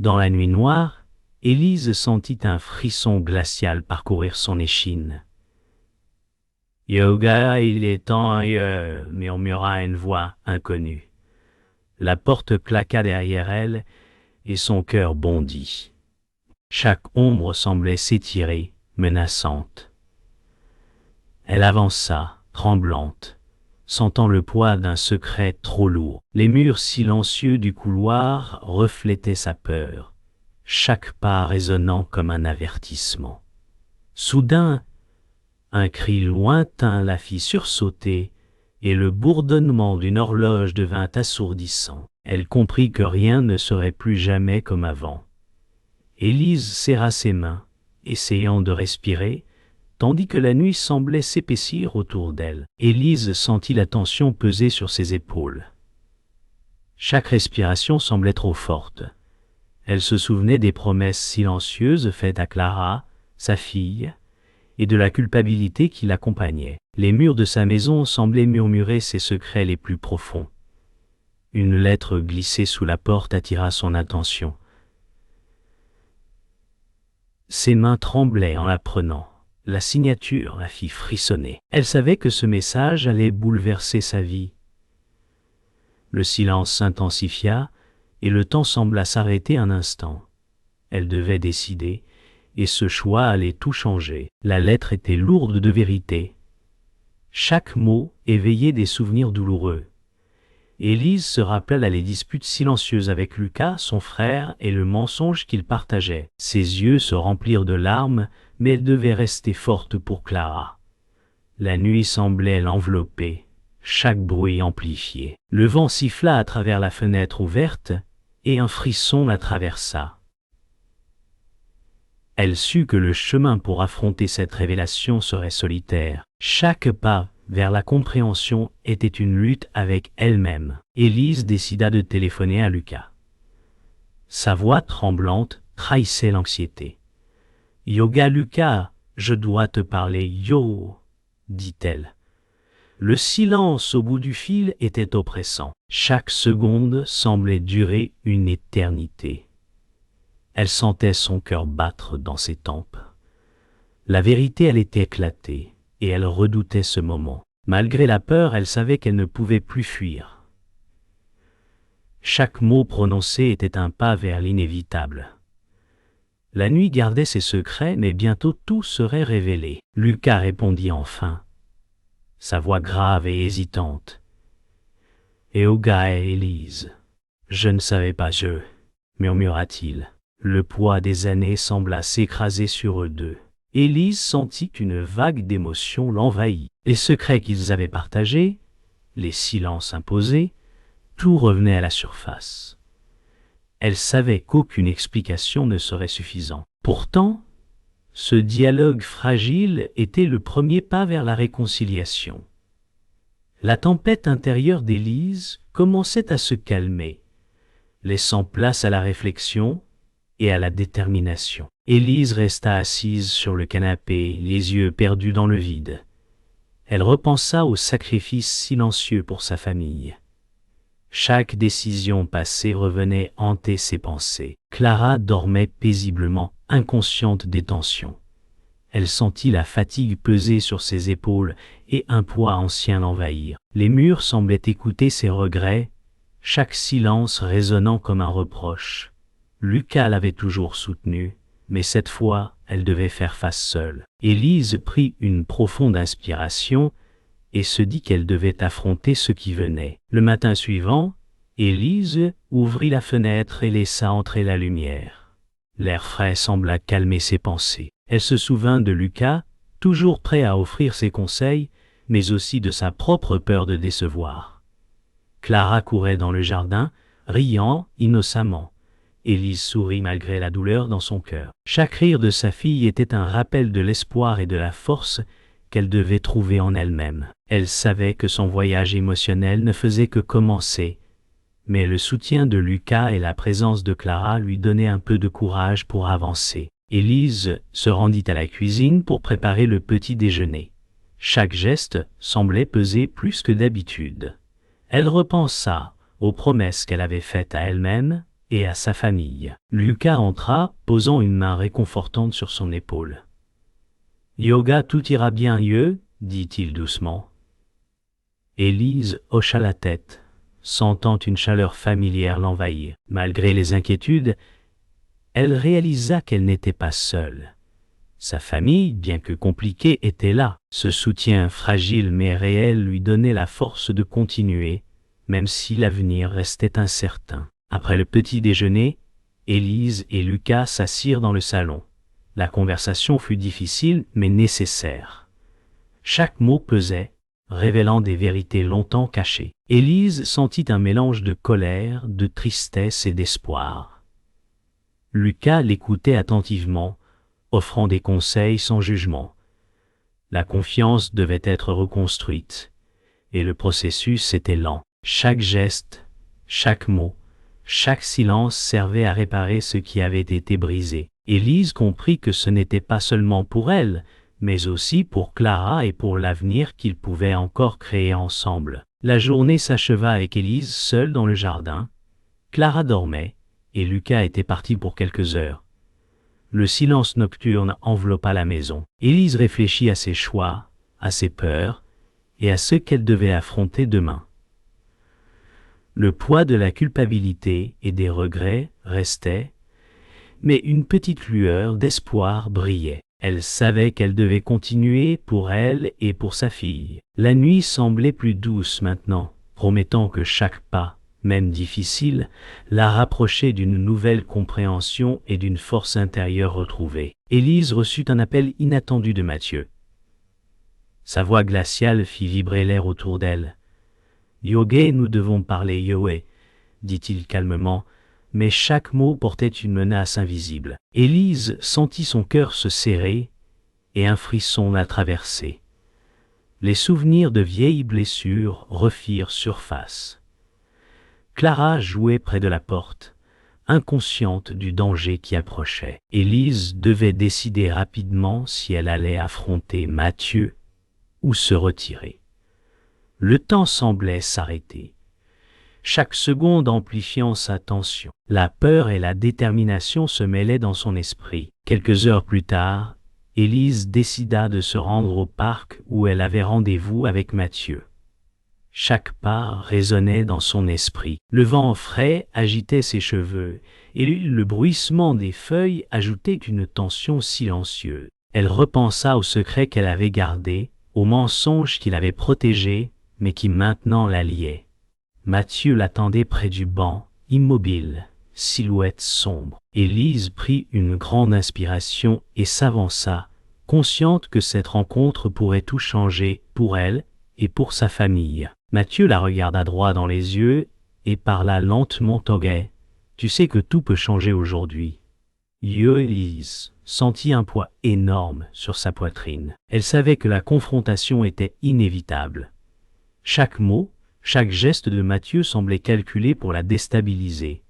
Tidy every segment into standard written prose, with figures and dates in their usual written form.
Dans la nuit noire, Élise sentit un frisson glacial parcourir son échine. « Yoga, il est temps, murmura une voix inconnue. La porte claqua derrière elle et son cœur bondit. Chaque ombre semblait s'étirer, menaçante. Elle avança, tremblante, sentant le poids d'un secret trop lourd. Les murs silencieux du couloir reflétaient sa peur, chaque pas résonnant comme un avertissement. Soudain, un cri lointain la fit sursauter, et le bourdonnement d'une horloge devint assourdissant. Elle comprit que rien ne serait plus jamais comme avant. Élise serra ses mains, essayant de respirer, tandis que la nuit semblait s'épaissir autour d'elle. Élise sentit la tension peser sur ses épaules. Chaque respiration semblait trop forte. Elle se souvenait des promesses silencieuses faites à Clara, sa fille, et de la culpabilité qui l'accompagnait. Les murs de sa maison semblaient murmurer ses secrets les plus profonds. Une lettre glissée sous la porte attira son attention. Ses mains tremblaient en la prenant. La signature la fit frissonner. Elle savait que ce message allait bouleverser sa vie. Le silence s'intensifia et le temps sembla s'arrêter un instant. Elle devait décider, et ce choix allait tout changer. La lettre était lourde de vérité. Chaque mot éveillait des souvenirs douloureux. Élise se rappela les disputes silencieuses avec Lucas, son frère, et le mensonge qu'ils partageaient. Ses yeux se remplirent de larmes, mais elle devait rester forte pour Clara. La nuit semblait l'envelopper, chaque bruit amplifié. Le vent siffla à travers la fenêtre ouverte, et un frisson la traversa. Elle sut que le chemin pour affronter cette révélation serait solitaire. Chaque pas vers la compréhension était une lutte avec elle-même. Élise décida de téléphoner à Lucas. Sa voix tremblante trahissait l'anxiété. « Yoga Lucas, je dois te parler, yo !» dit-elle. Le silence au bout du fil était oppressant. Chaque seconde semblait durer une éternité. Elle sentait son cœur battre dans ses tempes. La vérité allait éclater, et elle redoutait ce moment. Malgré la peur, elle savait qu'elle ne pouvait plus fuir. Chaque mot prononcé était un pas vers l'inévitable. La nuit gardait ses secrets, mais bientôt tout serait révélé. Lucas répondit enfin, sa voix grave et hésitante. « Yoga et Élise, je ne savais pas murmura-t-il. Le poids des années sembla s'écraser sur eux deux. Élise sentit qu'une vague d'émotion l'envahit. Les secrets qu'ils avaient partagés, les silences imposés, tout revenait à la surface. Elle savait qu'aucune explication ne serait suffisante. Pourtant, ce dialogue fragile était le premier pas vers la réconciliation. La tempête intérieure d'Élise commençait à se calmer, laissant place à la réflexion et à la détermination. Élise resta assise sur le canapé, les yeux perdus dans le vide. Elle repensa au sacrifice silencieux pour sa famille. Chaque décision passée revenait hanter ses pensées. Clara dormait paisiblement, inconsciente des tensions. Elle sentit la fatigue peser sur ses épaules et un poids ancien l'envahir. Les murs semblaient écouter ses regrets, chaque silence résonnant comme un reproche. Lucas l'avait toujours soutenue, mais cette fois, elle devait faire face seule. Élise prit une profonde inspiration et se dit qu'elle devait affronter ce qui venait. Le matin suivant, Élise ouvrit la fenêtre et laissa entrer la lumière. L'air frais sembla calmer ses pensées. Elle se souvint de Lucas, toujours prêt à offrir ses conseils, mais aussi de sa propre peur de décevoir. Clara courait dans le jardin, riant innocemment. Élise sourit malgré la douleur dans son cœur. Chaque rire de sa fille était un rappel de l'espoir et de la force qu'elle devait trouver en elle-même. Elle savait que son voyage émotionnel ne faisait que commencer, mais le soutien de Lucas et la présence de Clara lui donnaient un peu de courage pour avancer. Élise se rendit à la cuisine pour préparer le petit déjeuner. Chaque geste semblait peser plus que d'habitude. Elle repensa aux promesses qu'elle avait faites à elle-même et à sa famille. Lucas entra, posant une main réconfortante sur son épaule. « Yoga, tout ira bien, dit-il doucement. Élise hocha la tête, sentant une chaleur familière l'envahir. Malgré les inquiétudes, elle réalisa qu'elle n'était pas seule. Sa famille, bien que compliquée, était là. Ce soutien fragile mais réel lui donnait la force de continuer, même si l'avenir restait incertain. Après le petit déjeuner, Élise et Lucas s'assirent dans le salon. La conversation fut difficile mais nécessaire. Chaque mot pesait, révélant des vérités longtemps cachées. Élise sentit un mélange de colère, de tristesse et d'espoir. Lucas l'écoutait attentivement, offrant des conseils sans jugement. La confiance devait être reconstruite, et le processus était lent. Chaque geste, chaque mot, chaque silence servait à réparer ce qui avait été brisé. Élise comprit que ce n'était pas seulement pour elle, mais aussi pour Clara et pour l'avenir qu'ils pouvaient encore créer ensemble. La journée s'acheva avec Élise seule dans le jardin. Clara dormait, et Lucas était parti pour quelques heures. Le silence nocturne enveloppa la maison. Élise réfléchit à ses choix, à ses peurs, et à ce qu'elle devait affronter demain. Le poids de la culpabilité et des regrets restait, mais une petite lueur d'espoir brillait. Elle savait qu'elle devait continuer pour elle et pour sa fille. La nuit semblait plus douce maintenant, promettant que chaque pas, même difficile, la rapprochait d'une nouvelle compréhension et d'une force intérieure retrouvée. Élise reçut un appel inattendu de Mathieu. Sa voix glaciale fit vibrer l'air autour d'elle. « Yogué, nous devons parler, Yoé », dit-il calmement, mais chaque mot portait une menace invisible. Élise sentit son cœur se serrer et un frisson la traverser. Les souvenirs de vieilles blessures refirent surface. Clara jouait près de la porte, inconsciente du danger qui approchait. Élise devait décider rapidement si elle allait affronter Mathieu ou se retirer. Le temps semblait s'arrêter, chaque seconde amplifiant sa tension. La peur et la détermination se mêlaient dans son esprit. Quelques heures plus tard, Élise décida de se rendre au parc où elle avait rendez-vous avec Mathieu. Chaque pas résonnait dans son esprit. Le vent frais agitait ses cheveux, et le bruissement des feuilles ajoutait une tension silencieuse. Elle repensa aux secrets qu'elle avait gardés, aux mensonges qui l'avaient protégée, mais qui maintenant la liaient. Mathieu l'attendait près du banc, immobile, silhouette sombre. Élise prit une grande inspiration et s'avança, consciente que cette rencontre pourrait tout changer pour elle et pour sa famille. Mathieu la regarda droit dans les yeux et parla lentement au guet. « Tu sais que tout peut changer aujourd'hui. » Élise sentit un poids énorme sur sa poitrine. Elle savait que la confrontation était inévitable. Chaque mot, chaque geste de Mathieu semblait calculé pour la déstabiliser.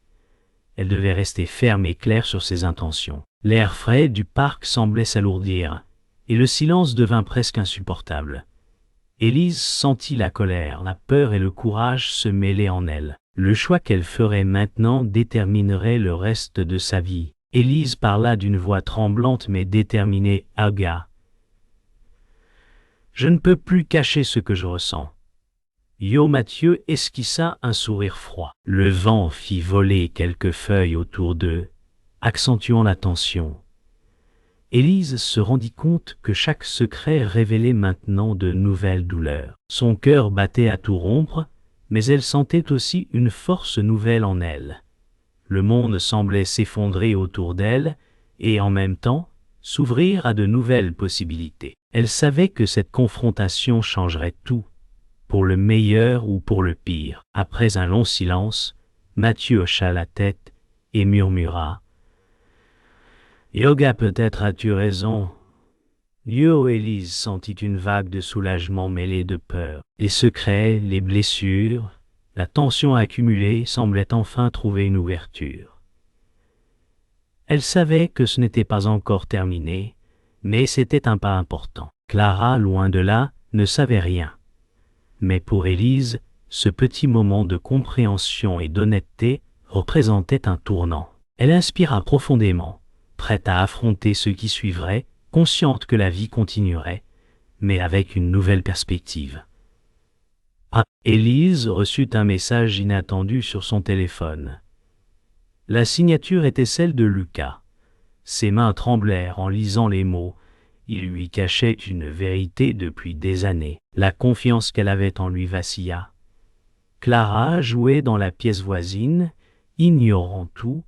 Elle devait rester ferme et claire sur ses intentions. L'air frais du parc semblait s'alourdir, et le silence devint presque insupportable. Élise sentit la colère, la peur et le courage se mêler en elle. Le choix qu'elle ferait maintenant déterminerait le reste de sa vie. Élise parla d'une voix tremblante mais déterminée. « Aga, je ne peux plus cacher ce que je ressens. » Mathieu esquissa un sourire froid. Le vent fit voler quelques feuilles autour d'eux, accentuant la tension. Élise se rendit compte que chaque secret révélait maintenant de nouvelles douleurs. Son cœur battait à tout rompre, mais elle sentait aussi une force nouvelle en elle. Le monde semblait s'effondrer autour d'elle et en même temps s'ouvrir à de nouvelles possibilités. Elle savait que cette confrontation changerait tout, pour le meilleur ou pour le pire. Après un long silence, Mathieu hocha la tête et murmura « Yoga, peut-être as-tu raison. » Élise sentit une vague de soulagement mêlée de peur. Les secrets, les blessures, la tension accumulée semblaient enfin trouver une ouverture. Elle savait que ce n'était pas encore terminé, mais c'était un pas important. Clara, loin de là, ne savait rien. Mais pour Élise, ce petit moment de compréhension et d'honnêteté représentaient un tournant. Elle inspira profondément, prête à affronter ce qui suivrait, consciente que la vie continuerait, mais avec une nouvelle perspective. Élise reçut un message inattendu sur son téléphone. La signature était celle de Lucas. Ses mains tremblèrent en lisant les mots. Il lui cachait une vérité depuis des années. La confiance qu'elle avait en lui vacilla. Clara jouait dans la pièce voisine, ignorant tout.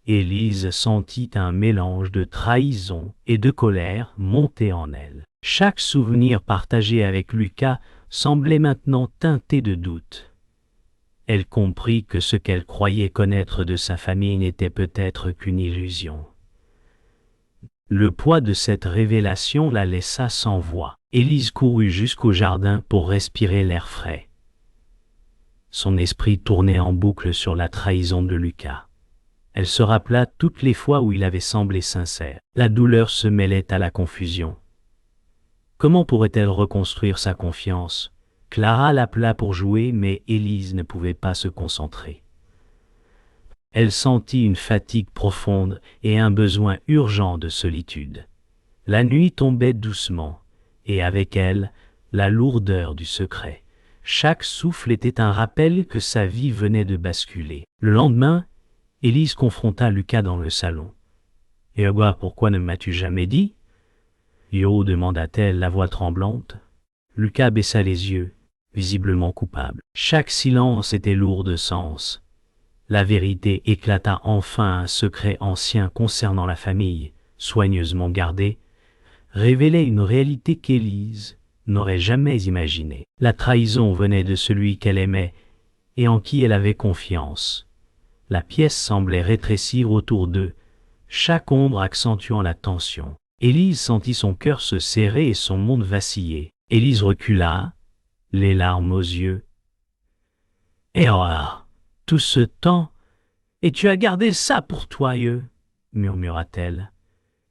Élise sentit un mélange de trahison et de colère monter en elle. Chaque souvenir partagé avec Lucas semblait maintenant teinté de doute. Elle comprit que ce qu'elle croyait connaître de sa famille n'était peut-être qu'une illusion. Le poids de cette révélation la laissa sans voix. Élise courut jusqu'au jardin pour respirer l'air frais. Son esprit tournait en boucle sur la trahison de Lucas. Elle se rappela toutes les fois où il avait semblé sincère. La douleur se mêlait à la confusion. Comment pourrait-elle reconstruire sa confiance? Clara l'appela pour jouer, mais Élise ne pouvait pas se concentrer. Elle sentit une fatigue profonde et un besoin urgent de solitude. La nuit tombait doucement, et avec elle, la lourdeur du secret. Chaque souffle était un rappel que sa vie venait de basculer. Le lendemain, Élise confronta Lucas dans le salon. « Et pourquoi ne m'as-tu jamais dit ?» Yo, demanda-t-elle, la voix tremblante. Lucas baissa les yeux, visiblement coupable. Chaque silence était lourd de sens. La vérité éclata enfin. Un secret ancien concernant la famille, soigneusement gardé, révélait une réalité qu'Élise n'aurait jamais imaginée. La trahison venait de celui qu'elle aimait et en qui elle avait confiance. La pièce semblait rétrécir autour d'eux, chaque ombre accentuant la tension. Élise sentit son cœur se serrer et son monde vaciller. Élise recula, les larmes aux yeux. « Et tout ce temps, et tu as gardé ça pour toi, murmura-t-elle.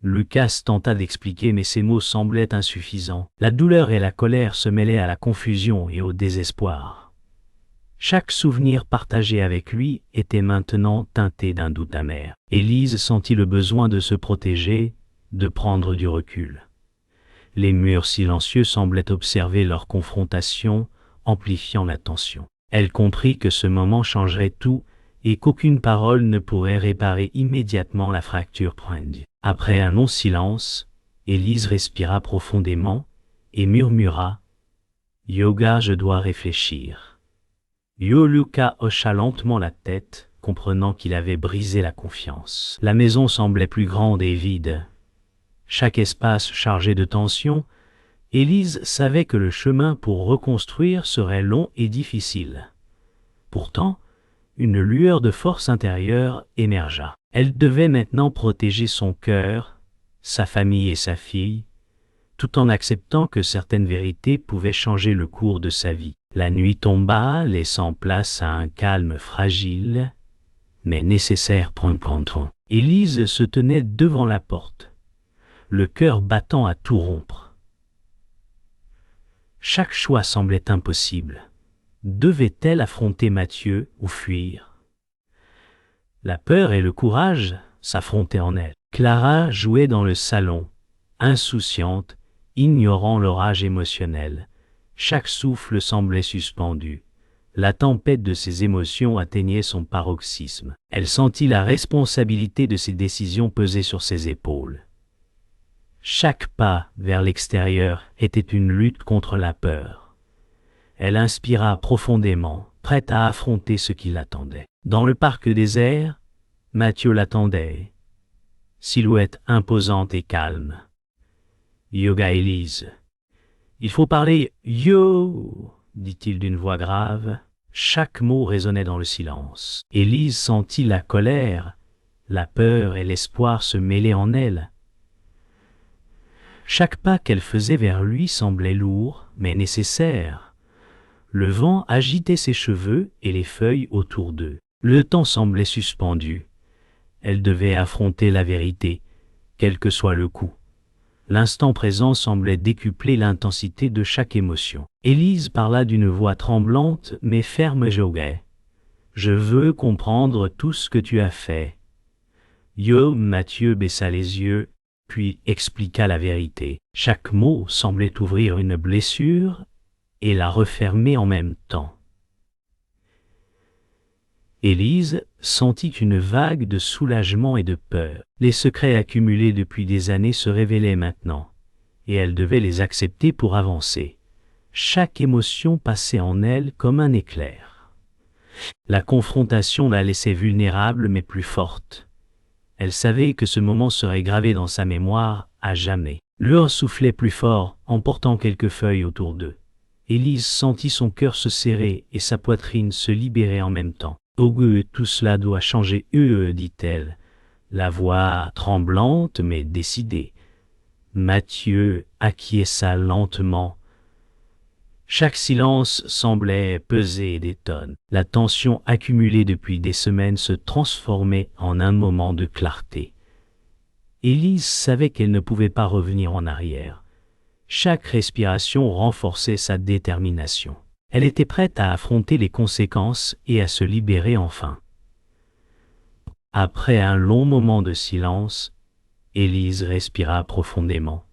Lucas tenta d'expliquer, mais ses mots semblaient insuffisants. La douleur et la colère se mêlaient à la confusion et au désespoir. Chaque souvenir partagé avec lui était maintenant teinté d'un doute amer. Élise sentit le besoin de se protéger, de prendre du recul. Les murs silencieux semblaient observer leur confrontation, amplifiant la tension. Elle comprit que ce moment changerait tout et qu'aucune parole ne pourrait réparer immédiatement la fracture pointue. Après un long silence, Élise respira profondément et murmura « Yoga, je dois réfléchir ». Lucas hocha lentement la tête, comprenant qu'il avait brisé la confiance. La maison semblait plus grande et vide. Chaque espace chargé de tension, Élise savait que le chemin pour reconstruire serait long et difficile. Pourtant, une lueur de force intérieure émergea. Elle devait maintenant protéger son cœur, sa famille et sa fille, tout en acceptant que certaines vérités pouvaient changer le cours de sa vie. La nuit tomba, laissant place à un calme fragile, mais nécessaire pour un printemps. Élise se tenait devant la porte, le cœur battant à tout rompre. Chaque choix semblait impossible. Devait-elle affronter Mathieu ou fuir? La peur et le courage s'affrontaient en elle. Clara jouait dans le salon, insouciante, ignorant l'orage émotionnel. Chaque souffle semblait suspendu. La tempête de ses émotions atteignait son paroxysme. Elle sentit la responsabilité de ses décisions peser sur ses épaules. Chaque pas vers l'extérieur était une lutte contre la peur. Elle inspira profondément, prête à affronter ce qui l'attendait. Dans le parc désert, Mathieu l'attendait, silhouette imposante et calme. « Yoga, Élise. Il faut parler, yo !» dit-il d'une voix grave. Chaque mot résonnait dans le silence. Élise sentit la colère, la peur et l'espoir se mêler en elle. Chaque pas qu'elle faisait vers lui semblait lourd, mais nécessaire. Le vent agitait ses cheveux et les feuilles autour d'eux. Le temps semblait suspendu. Elle devait affronter la vérité, quel que soit le coût. L'instant présent semblait décupler l'intensité de chaque émotion. Élise parla d'une voix tremblante mais ferme. « Je veux comprendre tout ce que tu as fait. Mathieu baissa les yeux, puis expliqua la vérité. Chaque mot semblait ouvrir une blessure et la refermer en même temps. Élise sentit une vague de soulagement et de peur. Les secrets accumulés depuis des années se révélaient maintenant, et elle devait les accepter pour avancer. Chaque émotion passait en elle comme un éclair. La confrontation la laissait vulnérable mais plus forte. Elle savait que ce moment serait gravé dans sa mémoire à jamais. Le vent soufflait plus fort, emportant quelques feuilles autour d'eux. Élise sentit son cœur se serrer et sa poitrine se libérer en même temps. « Oh, tout cela doit changer, dit-elle, la voix tremblante mais décidée. Mathieu acquiesça lentement. Chaque silence semblait peser des tonnes. La tension accumulée depuis des semaines se transformait en un moment de clarté. Élise savait qu'elle ne pouvait pas revenir en arrière. Chaque respiration renforçait sa détermination. Elle était prête à affronter les conséquences et à se libérer enfin. Après un long moment de silence, Élise respira profondément.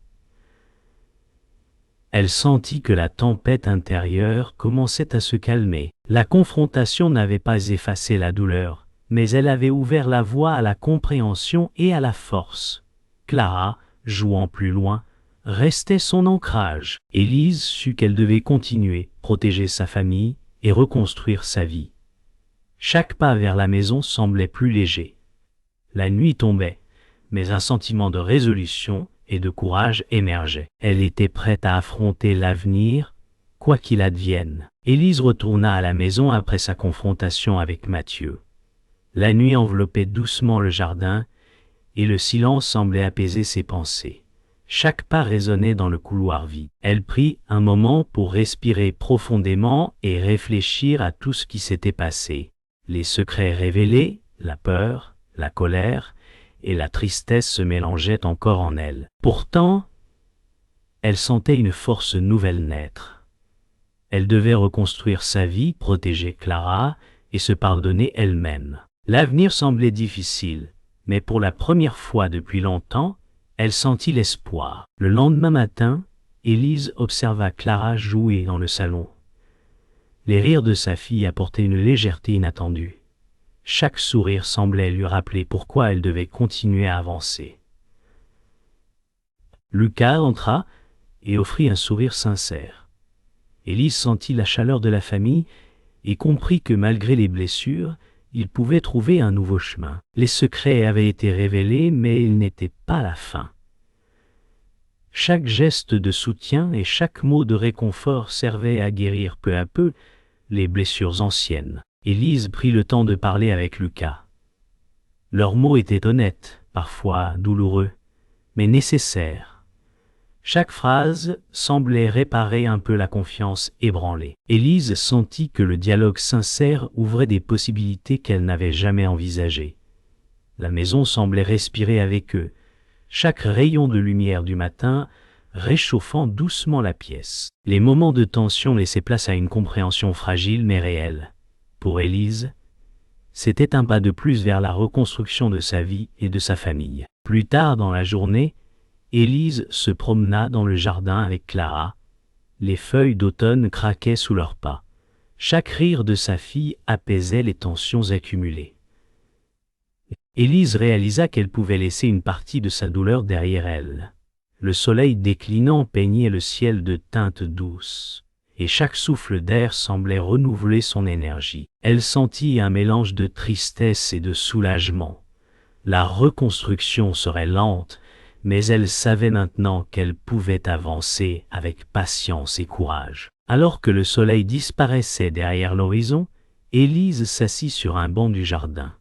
Elle sentit que la tempête intérieure commençait à se calmer. La confrontation n'avait pas effacé la douleur, mais elle avait ouvert la voie à la compréhension et à la force. Clara, jouant plus loin, restait son ancrage. Élise sut qu'elle devait continuer, protéger sa famille et reconstruire sa vie. Chaque pas vers la maison semblait plus léger. La nuit tombait, mais un sentiment de résolution et de courage émergeait. Elle était prête à affronter l'avenir, quoi qu'il advienne. Élise retourna à la maison après sa confrontation avec Mathieu. La nuit enveloppait doucement le jardin, et le silence semblait apaiser ses pensées. Chaque pas résonnait dans le couloir vide. Elle prit un moment pour respirer profondément et réfléchir à tout ce qui s'était passé. Les secrets révélés, la peur, la colère et la tristesse se mélangeaient encore en elle. Pourtant, elle sentait une force nouvelle naître. Elle devait reconstruire sa vie, protéger Clara et se pardonner elle-même. L'avenir semblait difficile, mais pour la première fois depuis longtemps, elle sentit l'espoir. Le lendemain matin, Élise observa Clara jouer dans le salon. Les rires de sa fille apportaient une légèreté inattendue. Chaque sourire semblait lui rappeler pourquoi elle devait continuer à avancer. Lucas entra et offrit un sourire sincère. Élise sentit la chaleur de la famille et comprit que malgré les blessures, il pouvait trouver un nouveau chemin. Les secrets avaient été révélés, mais ils n'étaient pas la fin. Chaque geste de soutien et chaque mot de réconfort servait à guérir peu à peu les blessures anciennes. Élise prit le temps de parler avec Lucas. Leurs mots étaient honnêtes, parfois douloureux, mais nécessaires. Chaque phrase semblait réparer un peu la confiance ébranlée. Élise sentit que le dialogue sincère ouvrait des possibilités qu'elle n'avait jamais envisagées. La maison semblait respirer avec eux, chaque rayon de lumière du matin réchauffant doucement la pièce. Les moments de tension laissaient place à une compréhension fragile mais réelle. Pour Élise, c'était un pas de plus vers la reconstruction de sa vie et de sa famille. Plus tard dans la journée, Élise se promena dans le jardin avec Clara. Les feuilles d'automne craquaient sous leurs pas. Chaque rire de sa fille apaisait les tensions accumulées. Élise réalisa qu'elle pouvait laisser une partie de sa douleur derrière elle. Le soleil déclinant peignait le ciel de teintes douces, et chaque souffle d'air semblait renouveler son énergie. Elle sentit un mélange de tristesse et de soulagement. La reconstruction serait lente, mais elle savait maintenant qu'elle pouvait avancer avec patience et courage. Alors que le soleil disparaissait derrière l'horizon, Élise s'assit sur un banc du jardin.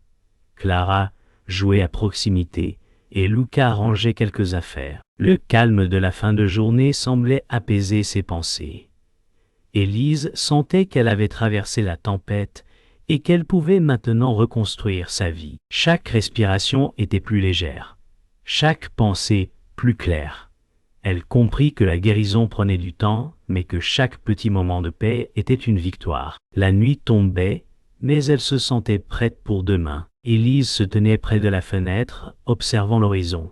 Clara jouait à proximité et Lucas rangeait quelques affaires. Le calme de la fin de journée semblait apaiser ses pensées. Élise sentait qu'elle avait traversé la tempête et qu'elle pouvait maintenant reconstruire sa vie. Chaque respiration était plus légère. Chaque pensée plus claire. Elle comprit que la guérison prenait du temps, mais que chaque petit moment de paix était une victoire. La nuit tombait, mais elle se sentait prête pour demain. Élise se tenait près de la fenêtre, observant l'horizon.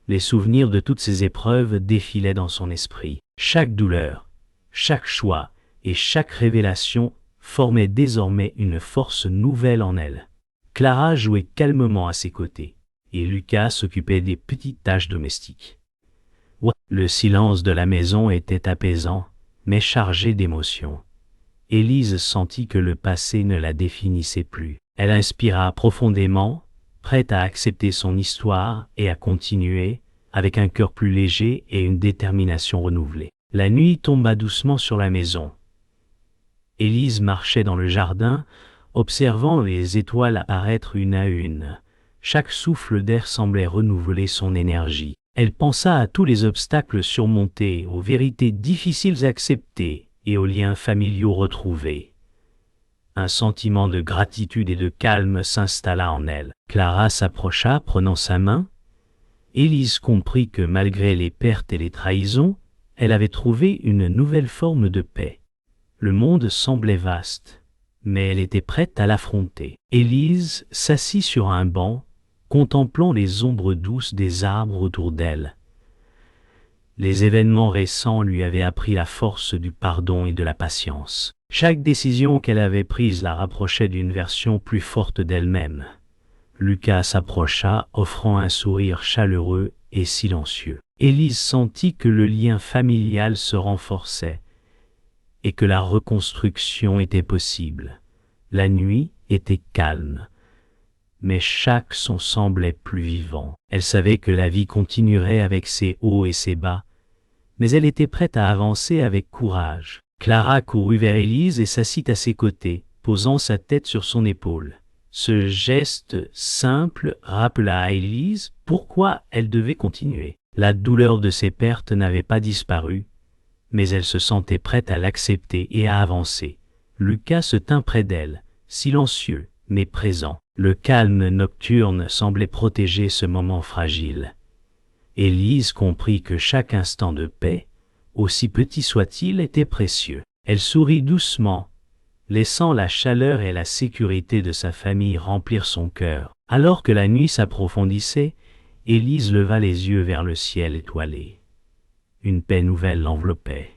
Les souvenirs de toutes ces épreuves défilaient dans son esprit. Chaque douleur, chaque choix et chaque révélation formaient désormais une force nouvelle en elle. Clara jouait calmement à ses côtés, et Lucas s'occupait des petites tâches domestiques. Le silence de la maison était apaisant, mais chargé d'émotions. Élise sentit que le passé ne la définissait plus. Elle inspira profondément, prête à accepter son histoire et à continuer, avec un cœur plus léger et une détermination renouvelée. La nuit tomba doucement sur la maison. Élise marchait dans le jardin, observant les étoiles apparaître une à une. Chaque souffle d'air semblait renouveler son énergie. Elle pensa à tous les obstacles surmontés, aux vérités difficiles acceptées et aux liens familiaux retrouvés. Un sentiment de gratitude et de calme s'installa en elle. Clara s'approcha, prenant sa main. Élise comprit que malgré les pertes et les trahisons, elle avait trouvé une nouvelle forme de paix. Le monde semblait vaste, mais elle était prête à l'affronter. Élise s'assit sur un banc, contemplant les ombres douces des arbres autour d'elle. Les événements récents lui avaient appris la force du pardon et de la patience. Chaque décision qu'elle avait prise la rapprochait d'une version plus forte d'elle-même. Lucas s'approcha, offrant un sourire chaleureux et silencieux. Élise sentit que le lien familial se renforçait et que la reconstruction était possible. La nuit était calme, mais chaque son semblait plus vivant. Elle savait que la vie continuerait avec ses hauts et ses bas, mais elle était prête à avancer avec courage. Clara courut vers Élise et s'assit à ses côtés, posant sa tête sur son épaule. Ce geste simple rappela à Élise pourquoi elle devait continuer. La douleur de ses pertes n'avait pas disparu, mais elle se sentait prête à l'accepter et à avancer. Lucas se tint près d'elle, silencieux, mais présent. Le calme nocturne semblait protéger ce moment fragile. Élise comprit que chaque instant de paix, aussi petit soit-il, était précieux. Elle sourit doucement, laissant la chaleur et la sécurité de sa famille remplir son cœur. Alors que la nuit s'approfondissait, Élise leva les yeux vers le ciel étoilé. Une paix nouvelle l'enveloppait.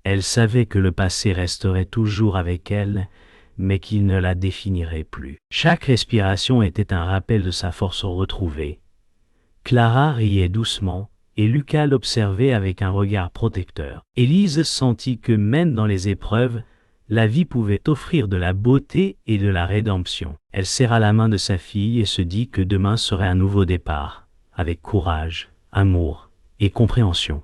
Elle savait que le passé resterait toujours avec elle, mais qu'il ne la définirait plus. Chaque respiration était un rappel de sa force retrouvée. Clara riait doucement, et Lucas l'observait avec un regard protecteur. Élise sentit que même dans les épreuves, la vie pouvait offrir de la beauté et de la rédemption. Elle serra la main de sa fille et se dit que demain serait un nouveau départ, avec courage, amour et compréhension.